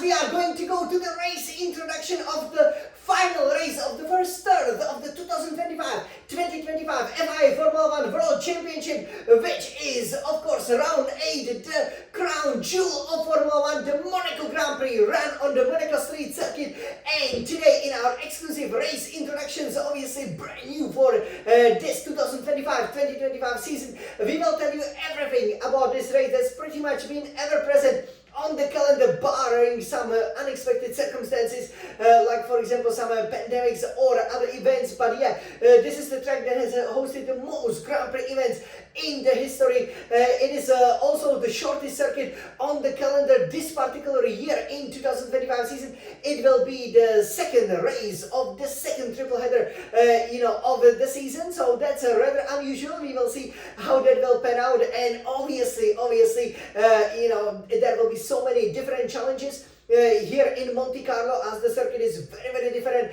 we are going to go to the race introduction of the final race of the first third of the 2025 FIA Formula 1 World Championship, which is of course round 8, the crown jewel of Formula 1, the Monaco Grand Prix ran on the Monaco Street Circuit. And today in our exclusive race introductions, obviously brand new for this 2025 season, we will tell you everything about this race that's pretty much been ever present on the calendar, barring some unexpected circumstances, like for example some pandemics or other events. But yeah, this is the track that has hosted the most Grand Prix events in the history. It is also the shortest circuit on the calendar this particular year in 2025 season. It will be the second race of the second triple header, of the season. So that's rather unusual. We will see how that will pan out, and obviously, there will be so many different challenges here in Monte Carlo, as the circuit is very, very different.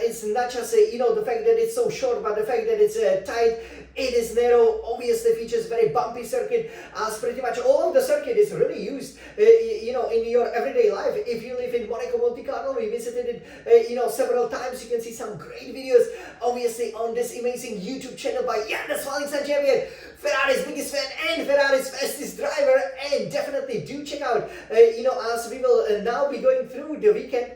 It's not just the fact that it's so short, but the fact that it's tight. It is narrow, obviously features very bumpy circuit, as pretty much all of the circuit is really used in your everyday life. If you live in Monaco, Monte Carlo, we visited it several times. You can see some great videos obviously on this amazing YouTube channel by the Falling Sun champion, Ferrari's biggest fan and Ferrari's fastest driver. And definitely do check out as we will now be going through the weekend,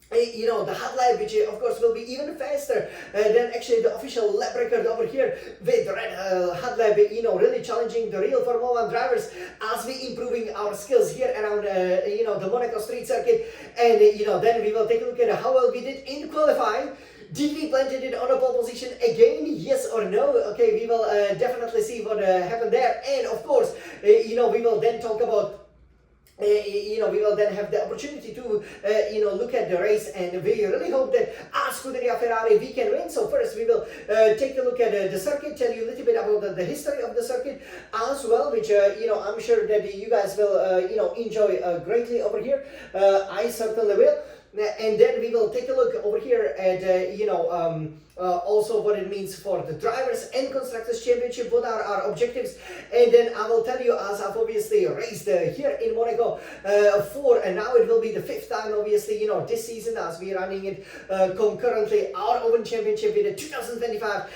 the hot lap, which of course will be even faster than actually the official lap record over here with red hot lap, really challenging the real Formula 1 drivers as we improving our skills here around the Monaco Street Circuit. And then we will take a look at how well we did in qualifying. Did we planted it on a pole position again, yes or no? Okay, we will definitely see what happened there. And of course, we will then talk about we will then have the opportunity to look at the race, and we really hope that as Scuderia Ferrari we can win. So first we will take a look at the circuit, tell you a little bit about the history of the circuit as well, which I'm sure that you guys will enjoy greatly over here. I certainly will. And then we will take a look over here at also what it means for the drivers and constructors championship, what are our objectives. And then I will tell you, as I've obviously raced here in Monaco and now it will be the 5th time obviously this season, as we are running it concurrently, our own championship with the 2025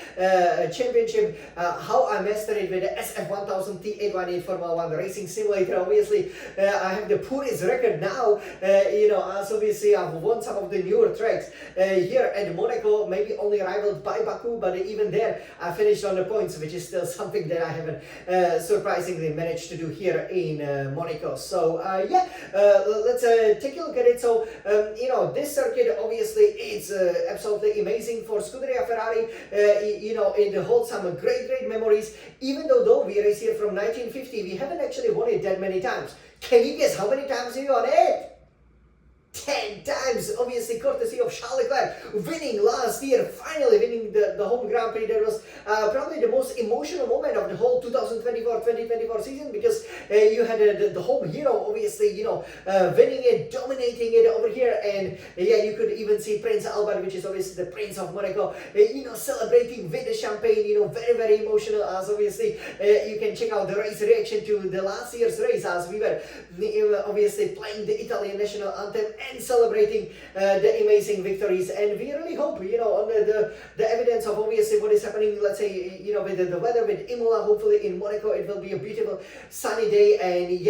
championship, how I mastered it with the SF1000 T818 Formula 1 racing simulator. Obviously I have the poorest record now, as obviously I've won some of the newer tracks here at Monaco, maybe only rivaled by Baku, but even there I finished on the points, which is still something that I haven't surprisingly managed to do here in Monaco. So let's take a look at it. So this circuit obviously is absolutely amazing for Scuderia Ferrari. It holds some great memories. Even though we race here from 1950, we haven't actually won it that many times. Can you guess how many times we won it? 10 times, obviously courtesy of Charles Leclerc, winning last year, finally winning the home Grand Prix. That was probably the most emotional moment of the whole 2024 season, because you had the home hero obviously winning it, dominating it over here. And you could even see Prince Albert, which is obviously the Prince of Monaco, celebrating with the champagne, very emotional, as obviously you can check out the race reaction to the last year's race, as we were obviously playing the Italian national anthem and celebrating the amazing victories. And we really hope, on the evidence of obviously what is happening, let's say, with the weather, with Imola, hopefully in Monaco it will be a beautiful sunny day. And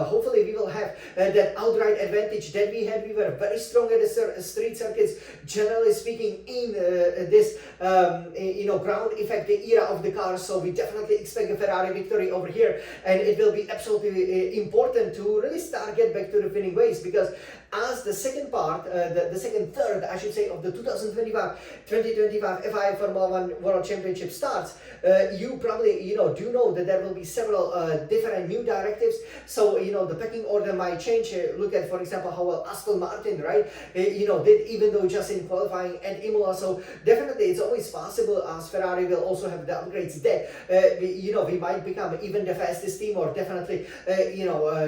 hopefully we will have that outright advantage that we had. We were very strong at the street circuits, generally speaking, in this ground effect era of the cars. So we definitely expect a Ferrari victory over here, and it will be absolutely important to really get back to the winning ways, because as the second part, the second third, I should say, of the 2025 FIA Formula 1 World Championship starts, you probably do know that there will be several different new directives. So the pecking order might change. Look at, for example, how well Aston Martin, right, did, even though just in qualifying at Imola. So definitely it's always possible, as Ferrari will also have the upgrades, that we might become even the fastest team, or definitely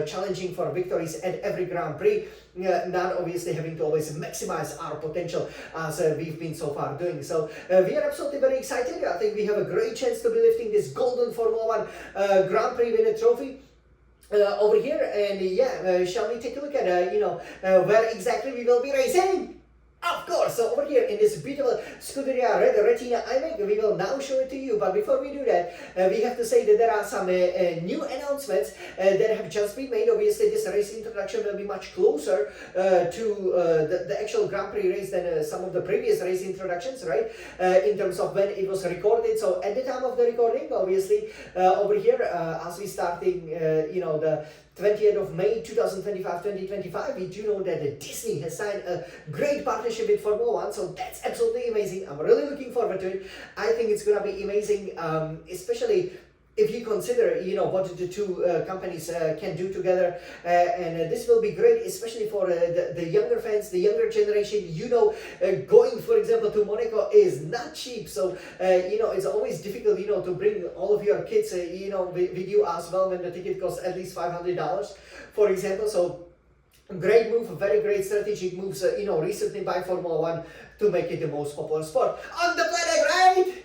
challenging for victories at every Grand Prix. Not obviously having to always maximize our potential as we've been so far doing. So we are absolutely very excited. I think we have a great chance to be lifting this golden Formula 1 Grand Prix winner trophy. over here, and yeah, shall we take a look at where exactly we will be racing? Of course, so over here in this beautiful Scuderia Red Retina iMac, we will now show it to you. But before we do that, we have to say that there are some new announcements that have just been made. Obviously, this race introduction will be much closer to the actual Grand Prix race than some of the previous race introductions, right? In terms of when it was recorded. So at the time of the recording, obviously, over here, as we starting, the 20th of May 2025, we do know that Disney has signed a great partnership with Formula 1, so that's absolutely amazing. I'm really looking forward to it. I think it's gonna be amazing, especially if you consider, what the two companies can do together, and this will be great, especially for the younger fans, the younger generation. Going, for example, to Monaco is not cheap, so it's always difficult, to bring all of your kids, with you as well when the ticket costs at least $500, for example. So great move, very great strategic moves, recently by Formula 1 to make it the most popular sport on the planet, right?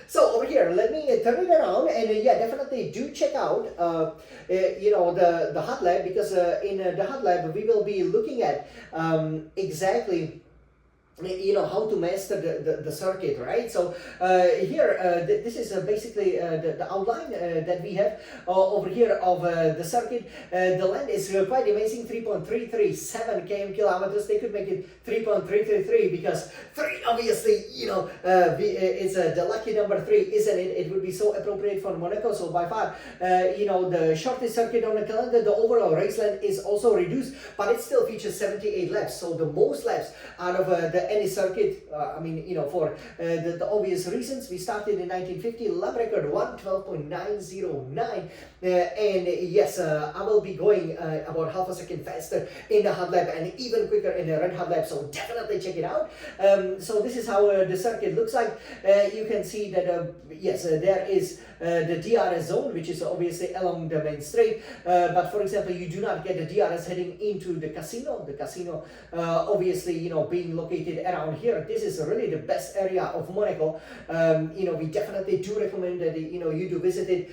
So over here, let me turn it around, and yeah, definitely do check out, the hot lab, because in the hot lab we will be looking at exactly how to master the circuit, right? So here, this is basically the outline that we have over here of the circuit. The land is quite amazing, 3.337 kilometers. They could make it 3.333 because 3, obviously, it's the lucky number 3, isn't it? It would be so appropriate for Monaco. So by far, the shortest circuit on the calendar. The overall race length is also reduced, but it still features 78 laps. So the most laps out of any circuit, for the obvious reasons. We started in 1950, lap record 1:12.909, and yes, I will be going about half a second faster in the hot lap and even quicker in the red hot lap, so definitely check it out. So this is how the circuit looks like. You can see that there is the DRS zone, which is obviously along the main straight, but for example, you do not get the DRS heading into the casino. The casino, obviously, being located around here. This is really the best area of Monaco. We definitely do recommend that you do visit it.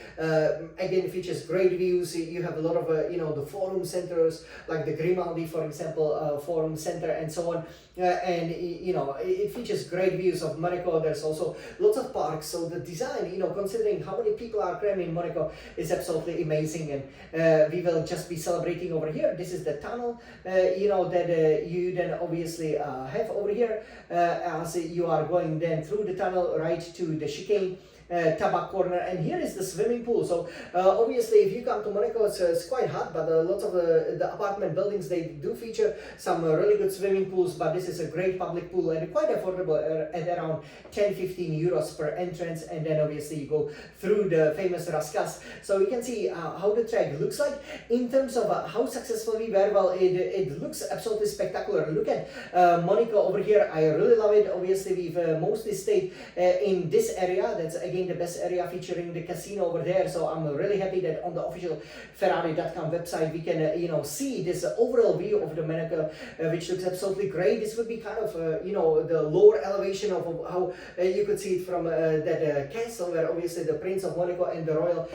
Again, it features great views. You have a lot of the forum centers, like the Grimaldi, for example, forum center, and so on. And it features great views of Monaco. There's also lots of parks. So the design, considering how many people are crammed in Monaco, is absolutely amazing. And we will just be celebrating over here. This is the tunnel, that you then obviously have over here, as you are going then through the tunnel right to the chicane. Tabak corner, and here is the swimming pool. So obviously, if you come to Monaco, it's quite hot, but lots of the apartment buildings, they do feature some really good swimming pools, but this is a great public pool and quite affordable at around 10-15 euros per entrance. And then obviously you go through the famous Raskas, so you can see how the track looks like in terms of how successful we were. Well, it looks absolutely spectacular. Look at Monaco over here. I really love it. Obviously, we've mostly stayed in this area. That's again the best area, featuring the casino over there. So I'm really happy that on the official Ferrari.com website we can see this overall view of the Monaco, which looks absolutely great. This would be kind of the lower elevation of how you could see it from that castle where obviously the Prince of Monaco and the royal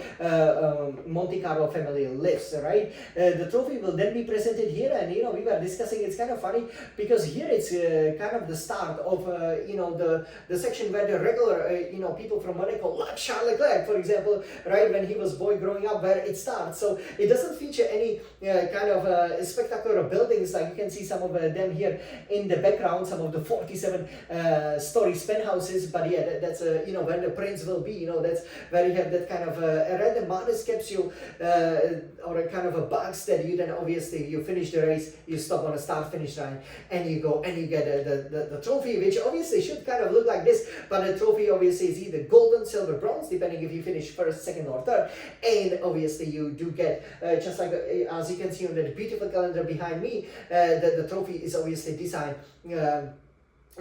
Monte Carlo family lives, right? The trophy will then be presented here, and we were discussing, it's kind of funny because here it's kind of the start of the section where the regular people from Monaco, like Charles Leclerc, for example, right, when he was boy growing up, where it starts. So it doesn't feature any kind of spectacular buildings, like you can see some of them here in the background, some of the 47-story penthouses. But yeah, that's when the prince will be. That's where you have that kind of a red modest capsule or a kind of a box that you then obviously you finish the race, you stop on a start finish line, and you go and you get the trophy, which obviously should kind of look like this. But the trophy obviously is either golden, silver, bronze, depending if you finish first, second, or third. And obviously you do get just like as you can see on the beautiful calendar behind me, the trophy is obviously designed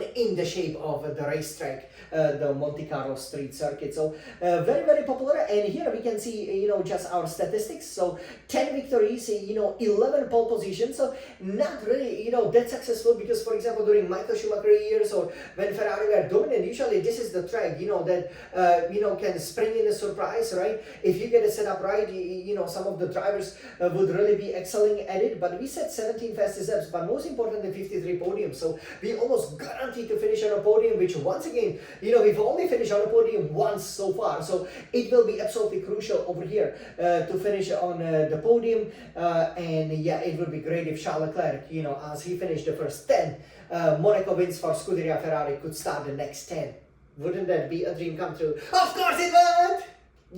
in the shape of the racetrack, the Monte Carlo Street Circuit. So very, very popular. And here we can see, just our statistics. So 10 victories, 11 pole positions. So not really, that successful, because, for example, during Michael Schumacher years, or when Ferrari were dominant, usually this is the track, that, can spring in a surprise, right? If you get it set up right, some of the drivers would really be excelling at it. But we set 17 fastest laps, but most importantly, 53 podiums. So we almost guaranteed to finish on a podium, which once again, we've only finished on a podium once so far. So it will be absolutely crucial over here to finish on the podium. And yeah, it would be great if Charles Leclerc, as he finished the first 10 Monaco wins for Scuderia Ferrari, could start the next 10. Wouldn't that be a dream come true? Of course it would!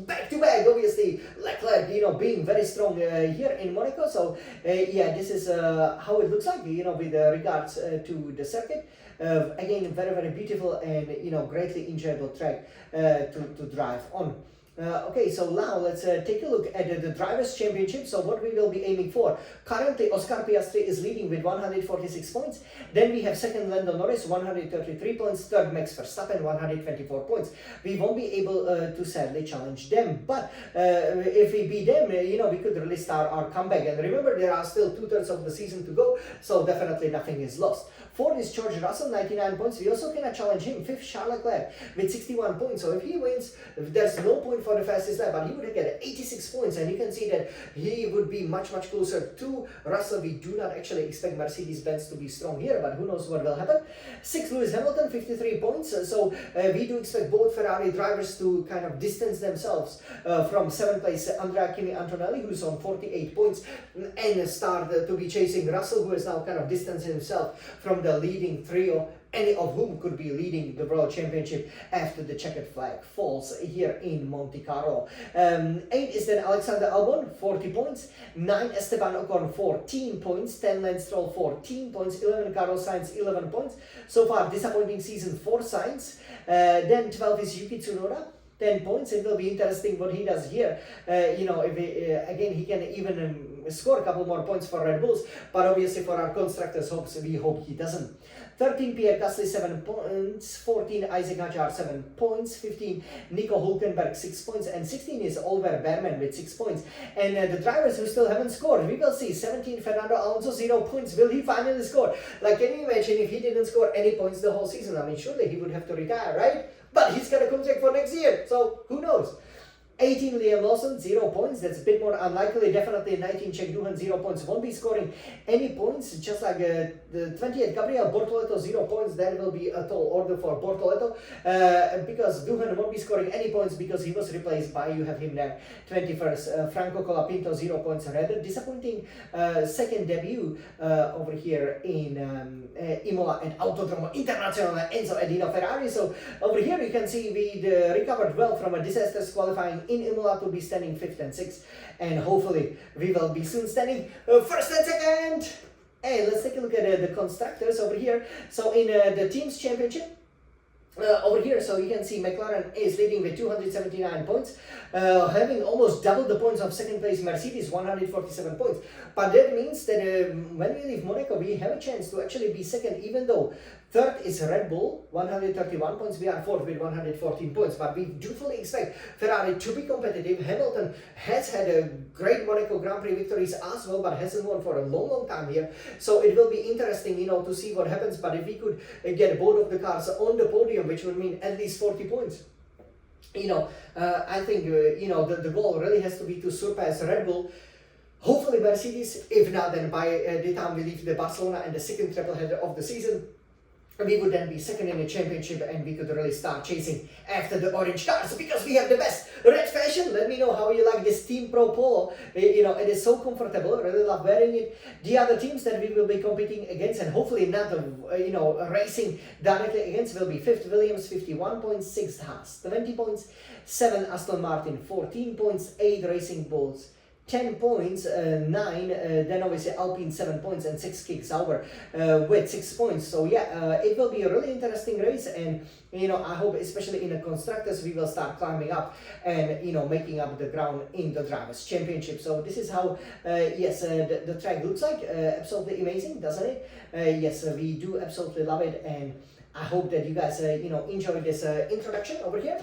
Back to back, obviously, Leclerc, being very strong here in Monaco. So yeah, this is how it looks like, with regards to the circuit. Again, very, very beautiful and, greatly enjoyable track to drive on. Okay, so now let's take a look at the Drivers' Championship. So what we will be aiming for. Currently, Oscar Piastri is leading with 146 points. Then we have second Lando Norris, 133 points. Third, Max Verstappen, 124 points. We won't be able to sadly challenge them. But if we beat them, we could really start our comeback. And remember, there are still 2/3 of the season to go. So definitely nothing is lost. Fourth is George Russell, 99 points. We also cannot challenge him. Fifth, Charles Leclerc with 61 points. So if he wins, there's no point for the fastest lap, but he would get 86 points, and you can see that he would be much, much closer to Russell. We do not actually expect Mercedes-Benz to be strong here, but who knows what will happen. Sixth, Lewis Hamilton, 53 points. So we do expect both Ferrari drivers to kind of distance themselves from 7th place, Andrea Kimi Antonelli, who's on 48 points, and start to be chasing Russell, who is now kind of distancing himself from the leading trio, any of whom could be leading the World Championship after the checkered flag falls here in Monte Carlo. 8 is then Alexander Albon, 40 points. 9, Esteban Ocon, 14 points. 10, Lance Stroll, 14 points. 11, Carlos Sainz, 11 points. So far, disappointing season for Sainz. Then 12 is Yuki Tsunoda, 10 points. It will be interesting what he does here. If again, he can even score a couple more points for Red Bulls, but obviously for our constructors' hopes, we hope he doesn't. 13, Pierre Gasly, 7 points. 14, Isaac Hadjar, 7 points. 15, Nico Hülkenberg, 6 points. And 16 is Oliver Behrman with 6 points. And the drivers who still haven't scored, we will see. 17, Fernando Alonso, 0 points. Will he finally score? Like, can you imagine if he didn't score any points the whole season? I mean, surely he would have to retire, right? But he's got a contract for next year, so who knows? 18, Liam Lawson, 0 points. That's a bit more unlikely. Definitely 19, Jack Doohan, 0 points. Won't be scoring any points. Just like the 20th, Gabriel Bortoleto, 0 points. That will be a tall order for Bortoleto because Doohan won't be scoring any points because he was replaced by, you have him there, 21st, Franco Colapinto, 0 points. Rather disappointing second debut over here in Imola and Autodromo Internazionale Enzo Edino Ferrari. So over here you can see we recovered well from a disastrous qualifying in Imola to be standing 5th and 6th, and hopefully we will be soon standing 1st and 2nd. And let's take a look at the constructors over here. So in the teams championship, over here, so you can see McLaren is leading with 279 points, having almost double the points of second place Mercedes, 147 points. But that means that when we leave Monaco, we have a chance to actually be second, even though third is Red Bull, 131 points. We are fourth with 114 points. But we do fully expect Ferrari to be competitive. Hamilton has had a great Monaco Grand Prix victories as well, but hasn't won for a long, long time here. So it will be interesting, to see what happens. But if we could get both of the cars on the podium, which would mean at least 40 points, I think, the goal really has to be to surpass Red Bull. Hopefully Mercedes, if not, then by the time we leave the Barcelona and the second triple header of the season, we would then be second in the championship and we could really start chasing after the orange cars because we have the best red fashion. Let me know how you like this Team Pro Polo. It is so comfortable. I really love wearing it. The other teams that we will be competing against and hopefully not, racing directly against will be 5th Williams, 51 points, 6th Haas, 20 points, 7 Aston Martin, 14 points, 8 Racing Bulls, 10 points, 9, then obviously Alpine 7 points, and 6 Kick Sauber with 6 points. So yeah, it will be a really interesting race, and I hope especially in the constructors we will start climbing up and making up the ground in the Drivers' Championship. So this is how the track looks like. Absolutely amazing, doesn't it? Yes, we do absolutely love it, and I hope that you guys, enjoyed this introduction over here.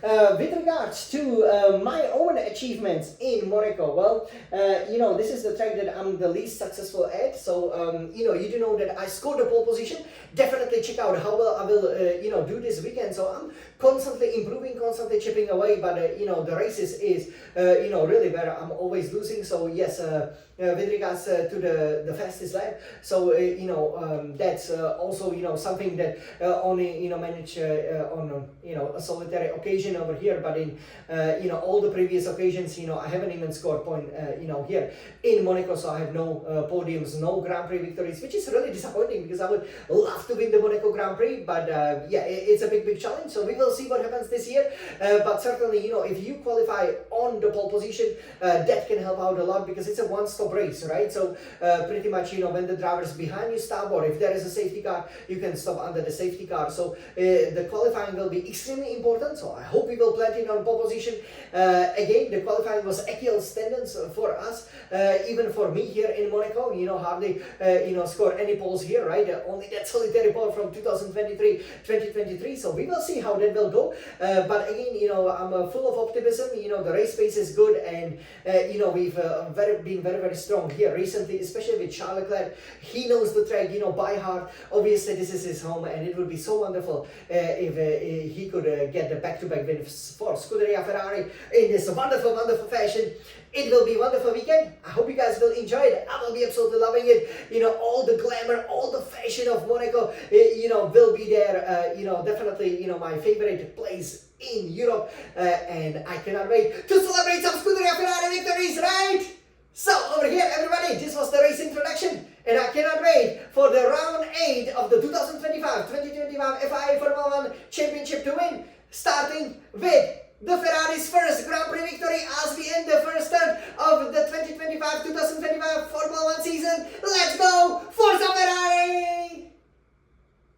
With regards to my own achievements in Monaco, well, this is the track that I'm the least successful at. So, you do know that I scored a pole position. Definitely check out how well I will, do this weekend. So I'm constantly improving, constantly chipping away. But, the races is, really where I'm always losing. So, yes, with regards to the fastest lap. So, that's also, something that only, manage on, a solitary occasion over here, but in all the previous occasions, I haven't even scored point here in Monaco, so I have no podiums, no Grand Prix victories, which is really disappointing because I would love to win the Monaco Grand Prix, but it's a big challenge, so we will see what happens this year. But certainly, if you qualify on the pole position, that can help out a lot because it's a one-stop race, right? So pretty much, when the driver's behind you stop, or if there is a safety car, you can stop under the safety car. So the qualifying will be extremely important, so I hope we will plenty on pole position. Again, the qualifying was Achilles tendons for us, even for me here in Monaco. Hardly score any poles here, right? Only that solitary pole from 2023. So we will see how that will go. But again, I'm full of optimism. The race pace is good, and we've been very strong here recently, especially with Charles Leclerc. He knows the track, by heart. Obviously, this is his home, and it would be so wonderful if he could get the back-to-back win for Scuderia Ferrari in this wonderful fashion. It will be a wonderful weekend. I hope you guys will enjoy it. I will be absolutely loving it. All the glamour, all the fashion of Monaco, will be there. Definitely, my favorite place in Europe. And I cannot wait to celebrate some Scuderia Ferrari victories, right? So, over here, everybody, this was the race introduction. And I cannot wait for the round 8 of the 2025 FIA Formula 1 Championship to win, starting with the Ferrari's first Grand Prix victory as we end the first third of the 2025-2025 Formula 1 season. Let's go, Forza Ferrari!